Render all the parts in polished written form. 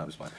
I'm just playing.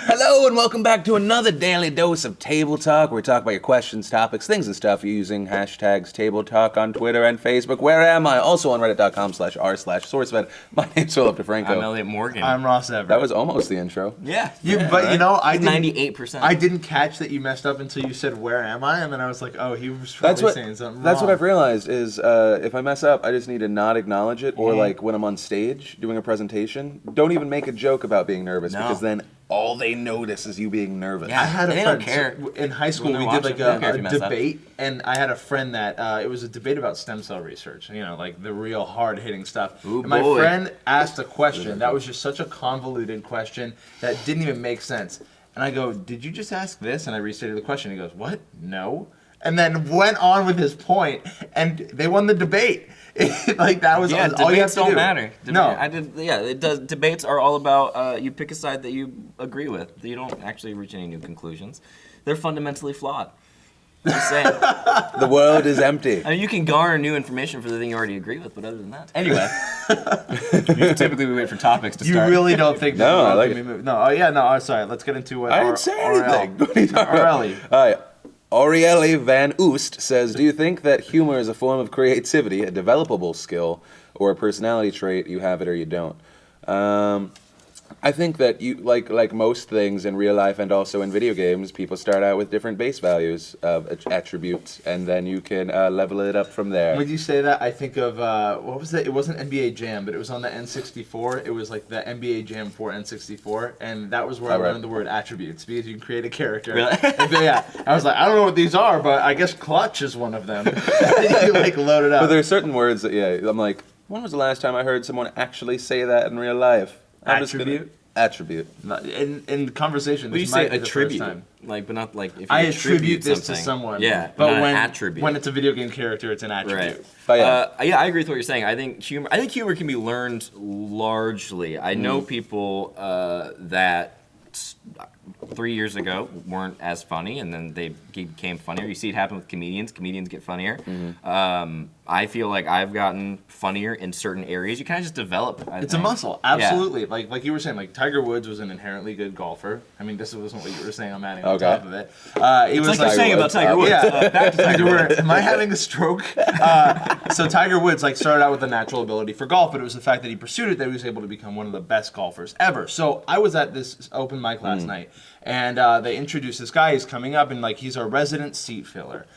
Hello and welcome back to another daily dose of Table Talk, where we talk about your questions, topics, things and stuff using hashtags Table Talk on Twitter and Facebook. Where am I? Also on reddit.com/r/SourceFed. My name's Philip DeFranco. I'm Elliott Morgan. I'm Ross Everett. That was almost the intro. Yeah. But you know, I didn't, 98%. I didn't catch that you messed up until you said, "Where am I?" And then I was like, "Oh, he was probably saying something wrong." That's what I've realized is if I mess up, I just need to not acknowledge it, or like when I'm on stage doing a presentation, don't even make a joke about being nervous, because then all they notice is you being nervous. I had a they friend don't care. in high school. We did like a debate, and I had a friend that it was a debate about stem cell research. You know, like the real hard hitting stuff. Ooh, and my boy. friend asked a question that was just such a convoluted question that didn't even make sense. And I go, "Did you just ask this?" And I restated the question. He goes, "What? No." And then went on with his point, and they won the debate. Like that was all you have to do. Don't matter. No, It does. Debates are all about you pick a side that you agree with. You don't actually reach any new conclusions. They're fundamentally flawed. Just saying. The world is empty. I mean, you can garner new information for the thing you already agree with, but other than that, anyway. Typically, we wait for topics to start. You really don't think that? No, I like it. No, oh yeah, no. Oh, sorry. Let's get into what I didn't say anything. What are you talking about? Aurelie. Aurielle Van Oost says, do you think that humor is a form of creativity, a developable skill, or a personality trait, you have it or you don't? I think that you like most things in real life and also in video games, people start out with different base values of attributes, and then you can level it up from there. When you say that, I think of what was it? It wasn't NBA Jam, but it was on the N64. It was like the NBA Jam for N64, and that was where I learned the word attributes, because you can create a character. Really? Yeah. I was like, I don't know what these are, but I guess clutch is one of them. You like load it up. But there are certain words that I'm like, when was the last time I heard someone actually say that in real life? Attribute? Attribute. In conversation, Well, you this say might be the attribute, first time. Like, but not like if you I attribute this to something. someone. Yeah, but not when an attribute. when it's a video game character, it's an attribute. Right. But yeah, I agree with what you're saying. I think humor can be learned largely. I know people that 3 years ago weren't as funny, and then they became funnier. You see it happen with comedians. Comedians get funnier. I feel like I've gotten funnier in certain areas. You kind of just develop. It's a muscle, absolutely. Yeah. Like you were saying, like Tiger Woods was an inherently good golfer. I mean, this wasn't what you were saying. I'm adding on top of it. It was like you're saying about Tiger Woods. Yeah, back to Tiger Woods. Am I having a stroke? So Tiger Woods started out with a natural ability for golf, but it was the fact that he pursued it that he was able to become one of the best golfers ever. So I was at this open mic last night, and they introduced this guy. He's coming up, and he's our resident seat filler.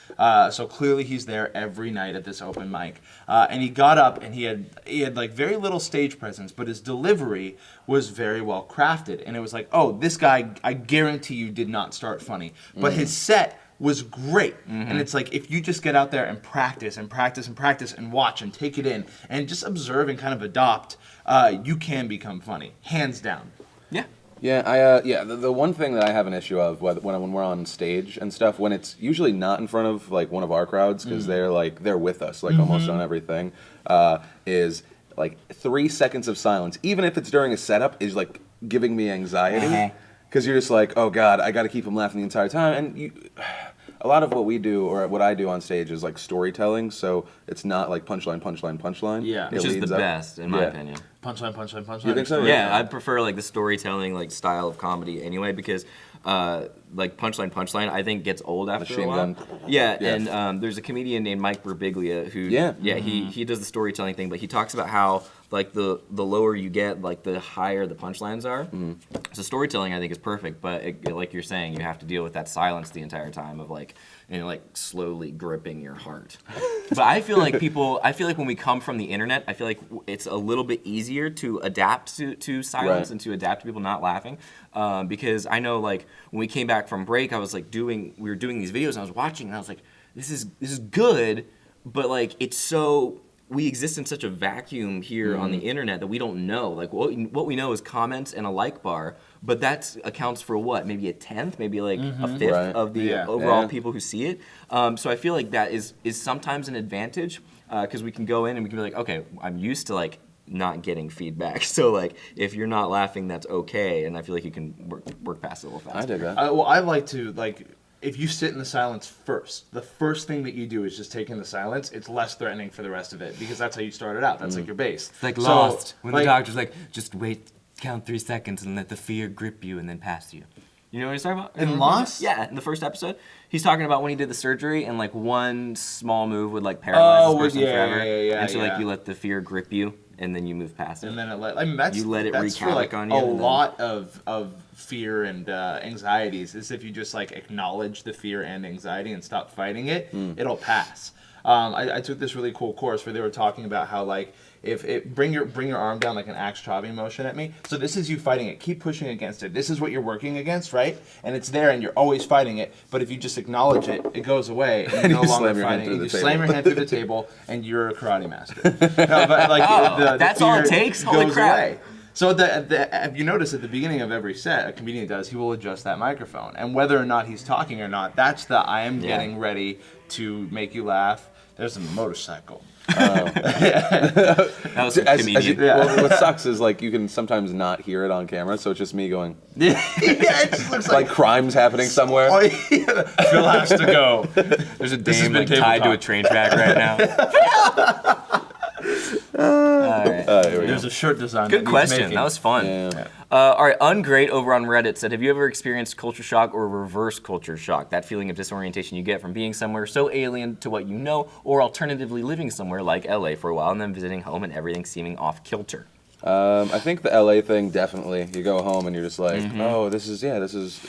So clearly he's there every night at this open mic. And he got up, and he had very little stage presence, but his delivery was very well crafted. And it was like, oh, this guy, I guarantee you, did not start funny, but his set was great. And it's like, if you just get out there and practice and practice and practice and watch and take it in and just observe and kind of adopt, you can become funny, hands down. Yeah. Yeah, the one thing that I have an issue of when we're on stage and stuff, when it's usually not in front of one of our crowds, because they're with us almost on everything, is 3 seconds of silence, even if it's during a setup, is giving me anxiety, because you're just like, oh god, I got to keep them laughing the entire time, and a lot of what we do, or what I do on stage, is storytelling, so it's not punchline. Yeah. Which is the best, in my opinion. Punchline. You think so? Yeah, I prefer the storytelling style of comedy anyway, because punchline I think gets old after a while. Yeah, and there's a comedian named Mike Birbiglia who he does the storytelling thing, but he talks about how the lower you get, the higher the punchlines are. So storytelling I think is perfect, but like you're saying, you have to deal with that silence the entire time of slowly gripping your heart. But I feel like when we come from the internet, I feel like it's a little bit easier to adapt to silence and to adapt to people not laughing. Because I know when we came back from break, I was we were doing these videos and I was watching and I was like, this is good, but it's so, we exist in such a vacuum here on the internet that we don't know. What we know is comments and a like bar, but that accounts for what? Maybe a tenth, maybe a fifth of the overall people who see it. So I feel like that is sometimes an advantage, because we can go in and we can be like, okay, I'm used to not getting feedback. So if you're not laughing, that's okay, and I feel like you can work past it a little faster. I dig that. I like to if you sit in the silence first, the first thing that you do is just take in the silence. It's less threatening for the rest of it, because that's how you started out. That's your base. It's Lost, when the doctor's just wait count 3 seconds and let the fear grip you and then pass you. You know what he's talking about? In Lost? Yeah, in the first episode. He's talking about when he did the surgery and like one small move would like paralyze this person forever. And so like you let the fear grip you and then you move past it. And then that's you let it that's wreak for havoc like on you. A lot of fear and anxieties is if you just like acknowledge the fear and anxiety and stop fighting it, it'll pass. I took this really cool course where they were talking about how like bring your arm down like an axe chopping motion at me. So this is you fighting it. Keep pushing against it. This is what you're working against, right? And it's there, and you're always fighting it. But if you just acknowledge it, it goes away, and you're no longer fighting it. You slam your hand through the table, and you're a karate master. No, but like that's all it takes. Holy crap! Away. So if you notice at the beginning of every set, a comedian does, he will adjust that microphone, and whether or not he's talking or not, that's the I am getting ready to make you laugh. There's a motorcycle. That was some comedian. Well, what sucks is like you can sometimes not hear it on camera, so it's just me going. Yeah, it just looks like crime's happening somewhere. Oh, yeah. Phil has to go. There's a dame like tied to a train track right now. All right. There's a shirt design. Good question. That was fun. Yeah. All right, Ungreat over on Reddit said, have you ever experienced culture shock or reverse culture shock? That feeling of disorientation you get from being somewhere so alien to what you know, or alternatively living somewhere like LA for a while and then visiting home and everything seeming off kilter. I think the LA thing definitely. You go home and you're just like, oh, this is,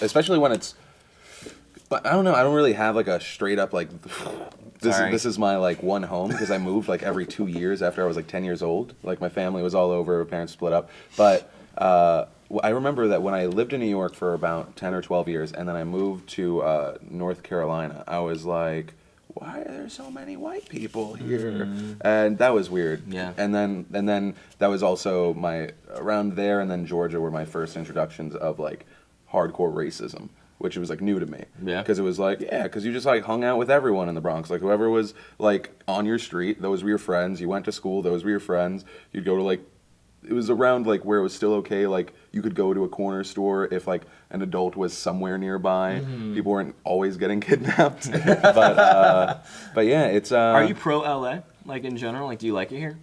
especially when it's. But I don't know. I don't really have like a straight up like. This is my like one home because I moved like every 2 years after I was like 10 years old. Like my family was all over, parents split up. But I remember that when I lived in New York for about 10 or 12 years, and then I moved to North Carolina, I was like, why are there so many white people here? And that was weird. Yeah. And then that was also around there, and then Georgia were my first introductions of like hardcore racism, which was like new to me. Yeah. Because it was like, because you just like hung out with everyone in the Bronx. Like whoever was like on your street, those were your friends. You went to school, those were your friends. You'd go to like, it was around like where it was still okay. Like you could go to a corner store if like an adult was somewhere nearby. People weren't always getting kidnapped. but yeah, it's. Are you pro LA? Like in general, like do you like it here?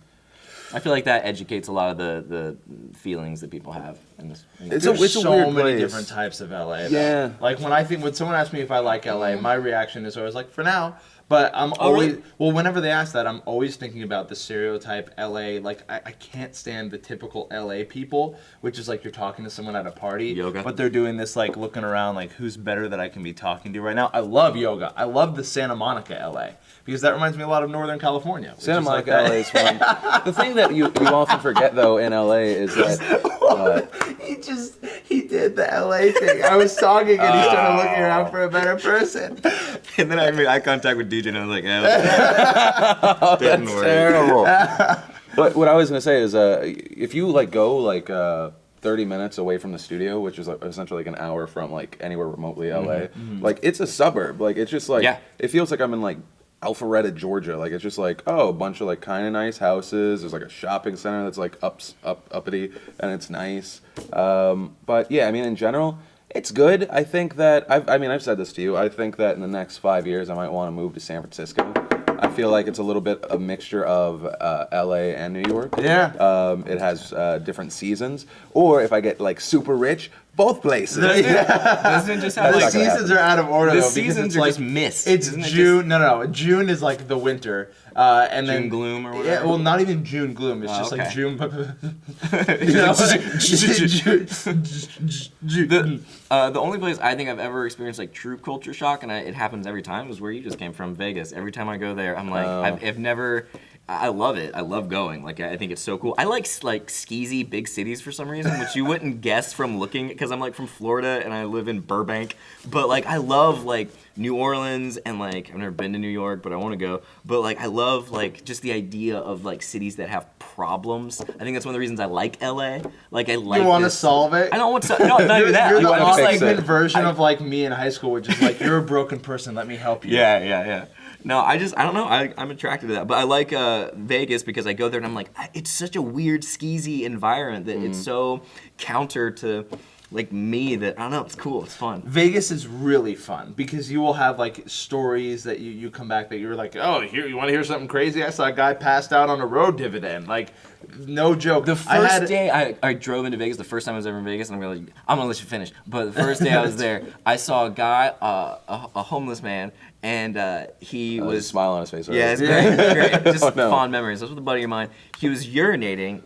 I feel like that educates a lot of the feelings that people have in this. It's so a weird many place. different types of LA. Though. Yeah. Like when someone asks me if I like LA, my reaction is always like, for now. But I'm always whenever they ask that, I'm always thinking about the stereotype LA. Like I can't stand the typical LA people, which is like you're talking to someone at a party, yoga, but they're doing this like looking around like who's better that I can be talking to right now. I love yoga. I love the Santa Monica LA because that reminds me a lot of Northern California. Santa Monica LA is fun. The thing that you often forget though in LA is that he did the LA thing. I was talking and he started looking around for a better person. And then I made eye contact with DJ and I was like, oh, didn't work. Terrible. But what I was gonna say is, if you like go like 30 minutes away from the studio, which is like, essentially like an hour from like anywhere remotely LA, like it's a suburb. Like it's just like it feels like I'm in like Alpharetta, Georgia. Like it's just like a bunch of like kind of nice houses. There's like a shopping center that's like uppity and it's nice. But yeah, I mean in general. It's good. I think that I've said this to you. I think that in the next 5 years I might want to move to San Francisco. I feel like it's a little bit a mixture of LA and New York. Yeah. It has different seasons. Or if I get like super rich, both places. Doesn't it just have The like seasons are out of order the though. seasons are like, just mist. It's Isn't it June. No. June is like the winter. And June then gloom or whatever? Yeah, well, not even June gloom. It's just okay. like June. You know? The only place I think I've ever experienced like true culture shock, and it happens every time, is where you just came from, Vegas. Every time I go there, I'm like, I've never. I love it. I love going. Like I think it's so cool. I like skeezy big cities for some reason, which you wouldn't guess from looking, because I'm like from Florida and I live in Burbank. But like I love like New Orleans and like I've never been to New York, but I want to go. But like I love like just the idea of like cities that have problems. I think that's one of the reasons I like LA. Like I like. You want to solve it? I don't want to. No, not even that. You're Like, the I'm just like, ultimate version of like me in high school, which is like you're a broken person. Let me help you. Yeah. No, I don't know. I'm attracted to that. But I like Vegas because I go there and I'm like, it's such a weird, skeezy environment that it's so counter to like me that I don't know. It's cool. It's fun. Vegas is really fun because you will have like stories that you come back that you're like, oh, here you want to hear something crazy? I saw a guy passed out on a road dividend. Like, no joke. The first day I drove into Vegas, the first time I was ever in Vegas, and I'm gonna let you finish. But the first day I was there, I saw a guy, a homeless man, and he was a smile on his face. Yeah, it's great. Just fond memories. I was with a buddy of mine. He was urinating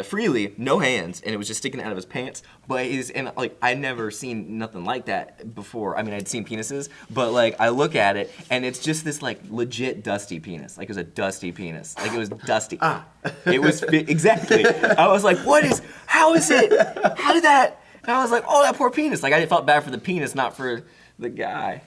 freely, no hands, and it was just sticking out of his pants. But I'd never seen nothing like that before. I mean, I'd seen penises, but like I look at it, and it's just this like legit dusty penis. Like it was a dusty penis. Like it was dusty. It was exactly. I was like, how is it? How did that? And I was like, oh, that poor penis. Like I felt bad for the penis, not for the guy.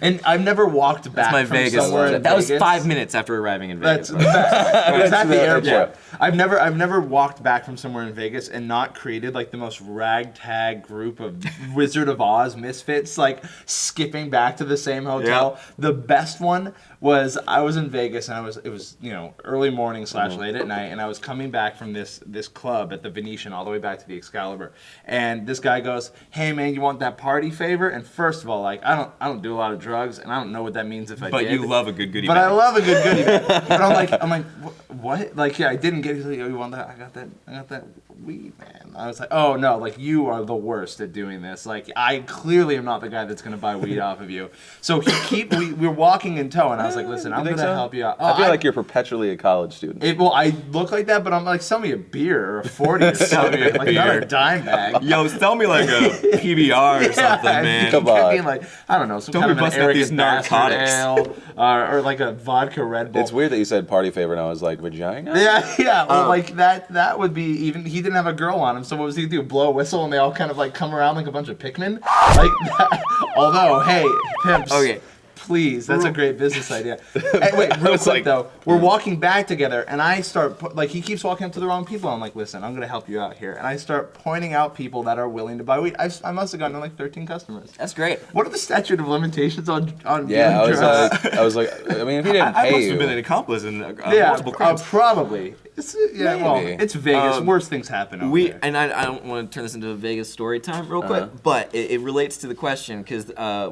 And I've never walked back That's my from Vegas. somewhere in That was Vegas. 5 minutes after arriving in Vegas. That's the best. I was at the airport. Yeah. I've never walked back from somewhere in Vegas and not created like the most ragtag group of Wizard of Oz misfits, like skipping back to the same hotel. Yeah. The best one was I was in Vegas and it was early morning / late at night, and I was coming back from this club at the Venetian all the way back to the Excalibur, and this guy goes, "Hey man, you want that party favor?" And first of all, like I don't do a lot of drugs, and I don't know what that means if I did. But you love a good goodie But bag. I love a good goodie bag. But I'm like, what? Like, yeah, I didn't get it. He's like, oh, you want that? I got that weed, man. I was like, oh no, like you are the worst at doing this. Like, I clearly am not the guy that's gonna buy weed off of you. So we're walking in tow, and I was like, listen, I'm gonna help you out. I feel like you're perpetually a college student. I look like that, but I'm like, sell me a beer or a 40 or something, like not a dime bag. Yo, sell me like a PBR or something, man. Come on. Being like, I don't know, some Don't kind be of an busting out these arrogant bastard narcotics. ale, or like a vodka Red Bull. It's weird that you said party favor, and I was like, vagina? Yeah. Well, like that would be even. He didn't have a girl on him, so what was he gonna do? Blow a whistle, and they all kind of like come around like a bunch of Pikmin. Like, although, hey, pimps. Okay. Please, that's a great business idea. Hey, wait, real quick though, we're walking back together, and I start he keeps walking up to the wrong people. I'm like, listen, I'm gonna help you out here, and I start pointing out people that are willing to buy weed. I must have gotten like 13 customers. That's great. What are the statute of limitations on Yeah, doing drugs? I was like, I mean, if he didn't I pay must you, have been an accomplice in Yeah, multiple crimes. probably. Well, Maybe. it's Vegas. Worse things happen over there. And I don't want to turn this into a Vegas story time real quick, but it relates to the question because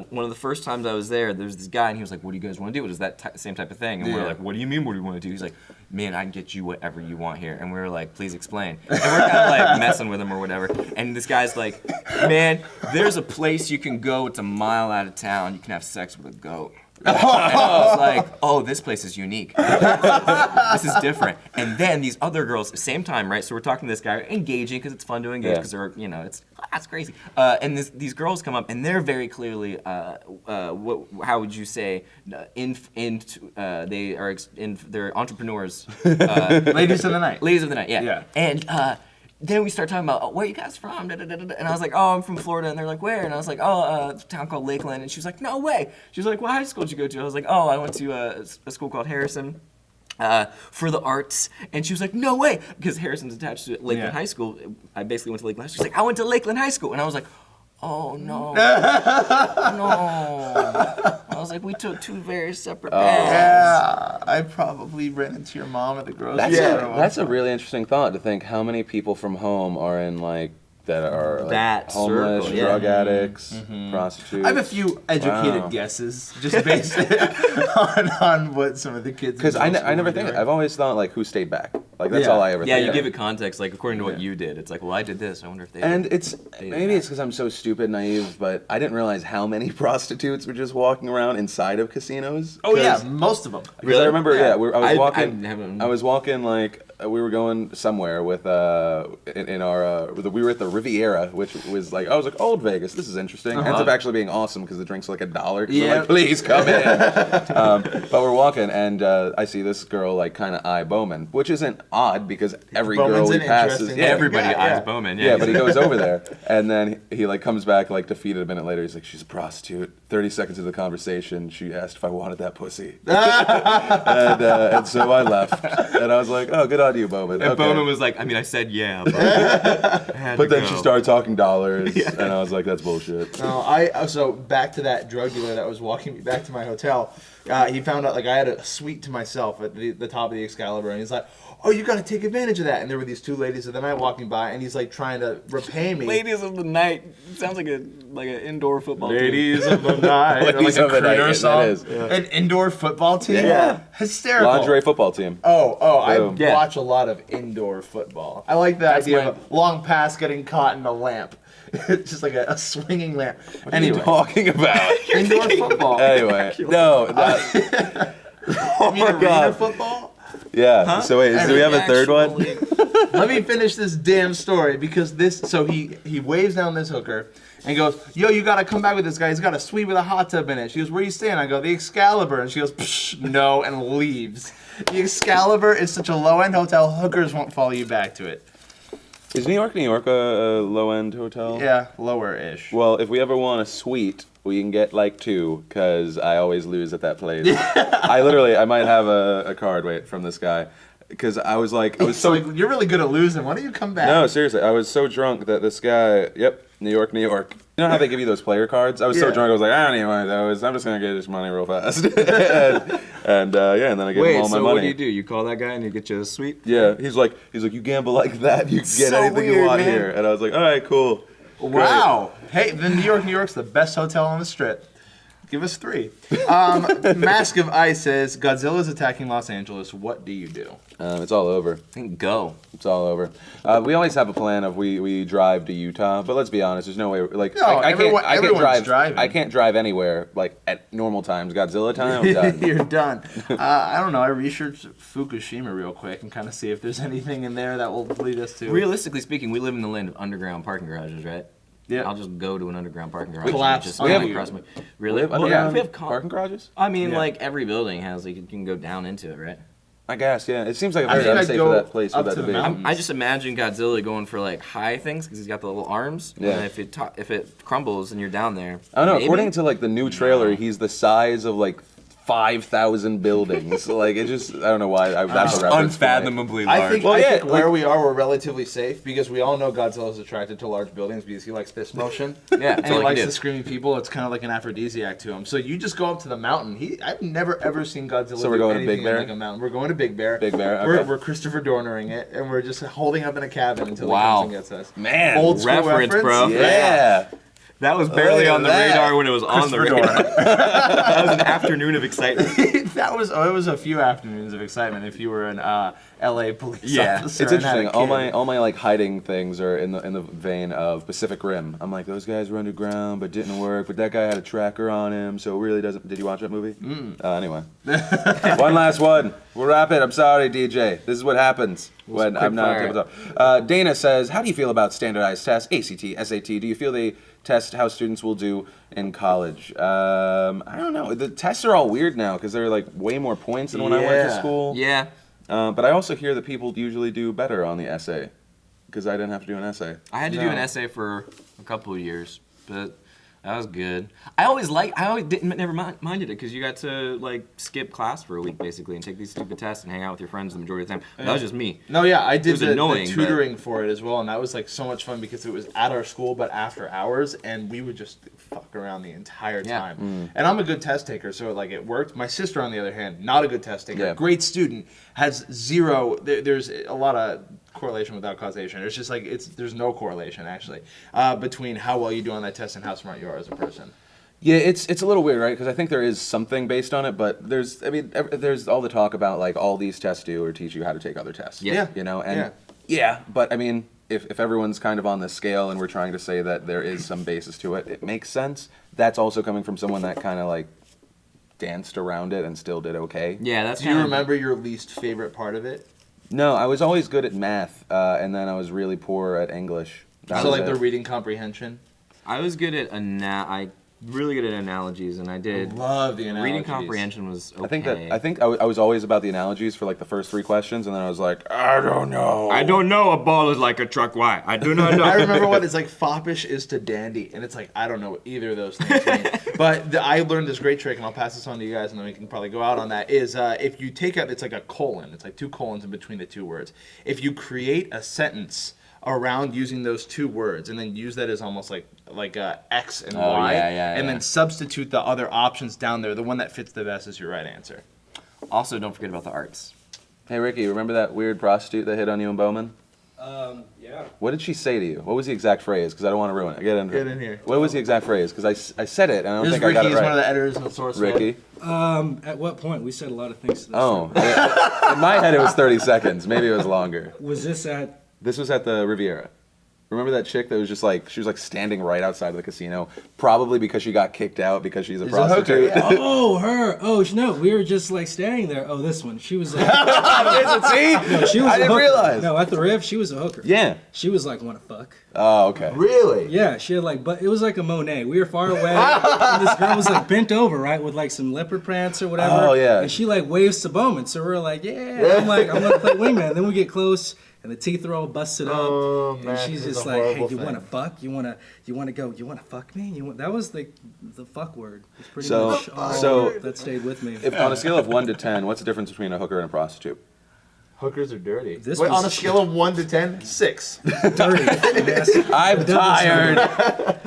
one of the first times I was there was this guy and he was like, what do you guys want to do? It was that same type of thing. And we're like, what do you mean, what do you want to do? He's like, man, I can get you whatever you want here. And we were like, please explain. And we're kind of like messing with him or whatever. And this guy's like, man, there's a place you can go. It's a mile out of town. You can have sex with a goat. And I was like, oh, this place is unique. This is different. And then these other girls, same time, right? So we're talking to this guy, engaging because it's fun to engage because they're, it's crazy. And these girls come up and they're very clearly, how would you say, they're entrepreneurs. Ladies of the night. Ladies of the night, yeah. And then we start talking about, where are you guys from? And I was like, oh, I'm from Florida. And they're like, where? And I was like, a town called Lakeland. And she was like, no way. She was like, what high school did you go to? I was like, oh, I went to a school called Harrison for the arts. And she was like, no way. Because Harrison's attached to Lakeland High School. I basically went to Lakeland High School. She's like, I went to Lakeland High School. And I was like, oh, no. No. I was like, we took two very separate paths. Yeah, I probably ran into your mom at the grocery store. That's a really interesting thought to think how many people from home are in that are That homeless, circle, drug addicts, prostitutes. I have a few educated guesses, just based on what some of the kids. Because I never think. I've always thought who stayed back. That's Yeah. all I ever. Yeah, think you of. give it context, according to what you did. It's like, well, I did this. I wonder if they. And maybe it's because I'm so stupid, naive, but I didn't realize how many prostitutes were just walking around inside of casinos. Oh yeah, most of them. Because I remember, I was walking we were going somewhere with in our we were at the Riviera, which was I was like, old Vegas, this is interesting. Ends up actually being awesome because the drinks are $1. They're like, please come in. But we're walking and I see this girl kind of eye Bowman, which isn't odd because every girl he passes, everybody eyes Bowman. Yeah, but he goes over there and then he comes back defeated a minute later. He's like, she's a prostitute. 30 seconds of the conversation, she asked if I wanted that pussy, and so I left. And I was like, oh, good on you, Bowman. And okay. Bowman was like, I mean, I said yeah, but then she started talking dollars, and I was like, that's bullshit. No, so back to that drug dealer that was walking me back to my hotel. he found out like I had a suite to myself at the top of the Excalibur, and he's like, "Oh, you got to take advantage of that." And there were these two ladies of the night walking by, and he's like trying to repay me. Ladies of the night sounds like an indoor football Ladies of the night, Ladies like of a the night, Critter yeah, song. that is. Yeah. An indoor football team. Yeah. Hysterical. Lingerie football team. I Boom. Yeah. watch a lot of indoor football. I like the idea of a long pass getting caught in a lamp. It's just like a swinging lamp. What are you talking about? Indoor football. Anyway, no. That, You mean arena football? yeah. So wait, do we have a third one? Let me finish this damn story because so he waves down this hooker and goes, "Yo, you gotta come back with this guy. He's got a suite with a hot tub in it." She goes, "Where you staying?" I go, "The Excalibur." And she goes, "Psh, no," and leaves. The Excalibur is such a low-end hotel, hookers won't follow you back to it. Is New York a low-end hotel? Yeah, lower-ish. Well, if we ever want a suite, we can get like 2, because I always lose at that place. I might have a card, from this guy. Because I was so... like, you're really good at losing. Why don't you come back? No, seriously, I was so drunk that this guy, New York. You know how they give you those player cards? I was so drunk, I was like, I don't need one of those. I'm just going to get this money real fast. and then I gave him all my money. What do? You call that guy and you get you a suite? Yeah, he's like, you gamble like that, you can get So anything you weird, want man. here. And I was like, all right, cool. Wow. Hey, the New York's the best hotel on the strip. Give us 3. Mask of Ice says, Godzilla's attacking Los Angeles. What do you do? It's all over. Go. It's all over. We always have a plan of we drive to Utah, but let's be honest, there's no way. Like, No, I can't drive. driving. I can't drive anywhere like at normal times. Godzilla time, I'm done. You're done. I don't know. I researched Fukushima real quick and kind of see if there's anything in there that will lead us to. Realistically speaking, we live in the land of underground parking garages, right? Yeah. I'll just go to an underground parking garage. Collapse And just on come you. across my. Really? Well, we have parking garages. I mean, Yeah. like every building has like you can go down into it, right? I guess, yeah. It seems like a I very think I'd unsafe go for that place for up that to to the be. mountain. I just imagine Godzilla going for like high things because he's got the little arms. Yeah. And if it crumbles and you're down there. I don't know. maybe? According to like the new trailer, he's the size of like 5,000 buildings. Like it just, I don't know why. That's a reference point. unfathomably I think, Well, I yeah, think like- where we are, we're relatively safe because we all know Godzilla's attracted to large buildings because he likes fist motion. Yeah, and that's he all he likes can the do. screaming people. It's kind of like an aphrodisiac to him. So you just go up to the mountain. I've never ever seen Godzilla. So we're do going to anything Big Bear? in, like a mountain. We're going to Big Bear. Big Bear, We're, okay. we're Christopher Dornering it, and we're just holding up in a cabin until Wow. he comes and gets us. Man, Old school reference, bro. Yeah. That was barely Look at on the that. radar when it was on the Christopher radar. That was an afternoon of excitement. It was a few afternoons of excitement if you were an L.A. police Yeah. officer. It's and had a interesting. kid. All my like hiding things are in the vein of Pacific Rim. I'm like, those guys were underground, but didn't work. But that guy had a tracker on him, so it really doesn't. Did you watch that movie? Anyway, one last one. We'll wrap it. I'm sorry, DJ. This is what happens when I'm not quick able to talk. Dana says, how do you feel about standardized tests, ACT, SAT? Do you feel they test how students will do in college? I don't know. The tests are all weird now because they're like way more points than when I went to Yeah. school. Yeah. But I also hear that people usually do better on the essay because I didn't have to do an essay. I had to do an essay for a couple of years, but that was good. I always never minded it because you got to like skip class for a week basically and take these stupid tests and hang out with your friends the majority of the time. That was just me. No, yeah, I did was the annoying, but- tutoring for it as well, and that was like so much fun because it was at our school but after hours, and we would just fuck around the entire Yeah. time. And I'm a good test taker, so like it worked. My sister, on the other hand, not a good test taker, Yeah. great student, has zero. There's a lot of correlation without causation. It's just like there's no correlation actually between how well you do on that test and how smart you are as a person. Yeah, it's a little weird, right? Because I think there is something based on it, but there's all the talk about like all these tests do or teach you how to take other tests. Yeah. You know, and yeah, but I mean, if everyone's kind of on the scale and we're trying to say that there is some basis to it, it makes sense. That's also coming from someone that kind of like danced around it and still did okay. Yeah, that's Do you kind of remember your least favorite part of it? No, I was always good at math, and then I was really poor at English. That So was like it. the reading comprehension. I was good at really good at analogies, and I did. Love the analogies. Reading comprehension was okay. I think I was always about the analogies for like the first 3 questions, and then I was like, I don't know. I don't know a ball is like a truck. Why? I do not know. I remember what it's like foppish is to dandy, and it's like I don't know what either of those things mean. But I learned this great trick, and I'll pass this on to you guys, and then we can probably go out on that. Is if you take out, it's like a colon. It's like 2 colons in between the 2 words. If you create a sentence around using those two words, and then use that as almost like X and Y, and then substitute the other options down there. The one that fits the best is your right answer. Also, don't forget about the arts. Hey, Ricky, remember that weird prostitute that hit on you in Bowman? Yeah. What did she say to you? What was the exact phrase? Because I don't want to ruin it. Get in here. What was the exact phrase? Because I said it, and I don't This think is Ricky. I got it He's right. one of the editors of SourceFed. Ricky? At what point? We said a lot of things to this. Oh. In my head, it was 30 seconds. Maybe it was longer. Was this at... This was at the Riviera. Remember that chick that was just like, she was like standing right outside of the casino, probably because she got kicked out because she's a prostitute. Oh, her. Oh, no, we were just like standing there. Oh, this one. She was like... See? No, she was I didn't realize. No, at the Riv, she was a hooker. Yeah. She was like, wanna fuck. Oh, okay. Really? Yeah, she had like, but it was like a Monet. We were far away, and this girl was like bent over, right, with like some leopard prance or whatever. Oh, yeah. And she like waves to Bowman, so we're like, yeah. I'm like, I'm gonna play wingman. Then we get close, and the teeth are all busted up, and she's just like, hey, you wanna fuck? You wanna go? You wanna fuck me? That was the fuck word. It's pretty much all that stayed with me. If on a scale of 1 to 10, what's the difference between a hooker and a prostitute? Hookers are dirty. This Wait, was on a scale of 1 to 10, 6. dirty. Yes. I'm tired.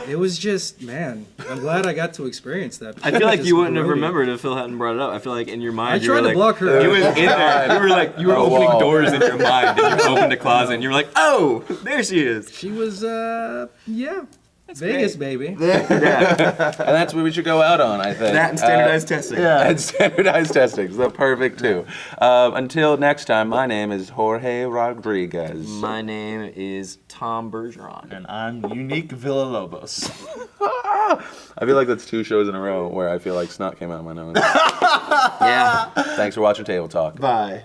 It was just, man, I'm glad I got to experience that. I feel like Just you wouldn't have grody. remembered if Phil hadn't brought it up. I feel like in your mind I you were tried to like, block her. you was in there. You were like, you were Oh, opening wow. doors in your mind, and you opened a closet, and you were like, oh, there she is. She was, yeah. Vegas, baby. Yeah, And that's what we should go out on, I think. that and standardized testing. And standardized testing. It's the perfect two. Until next time, my name is Jorge Rodriguez. My name is Tom Bergeron. And I'm Unique Villalobos. I feel like that's 2 shows in a row where I feel like snot came out of my nose. Yeah. Thanks for watching Table Talk. Bye.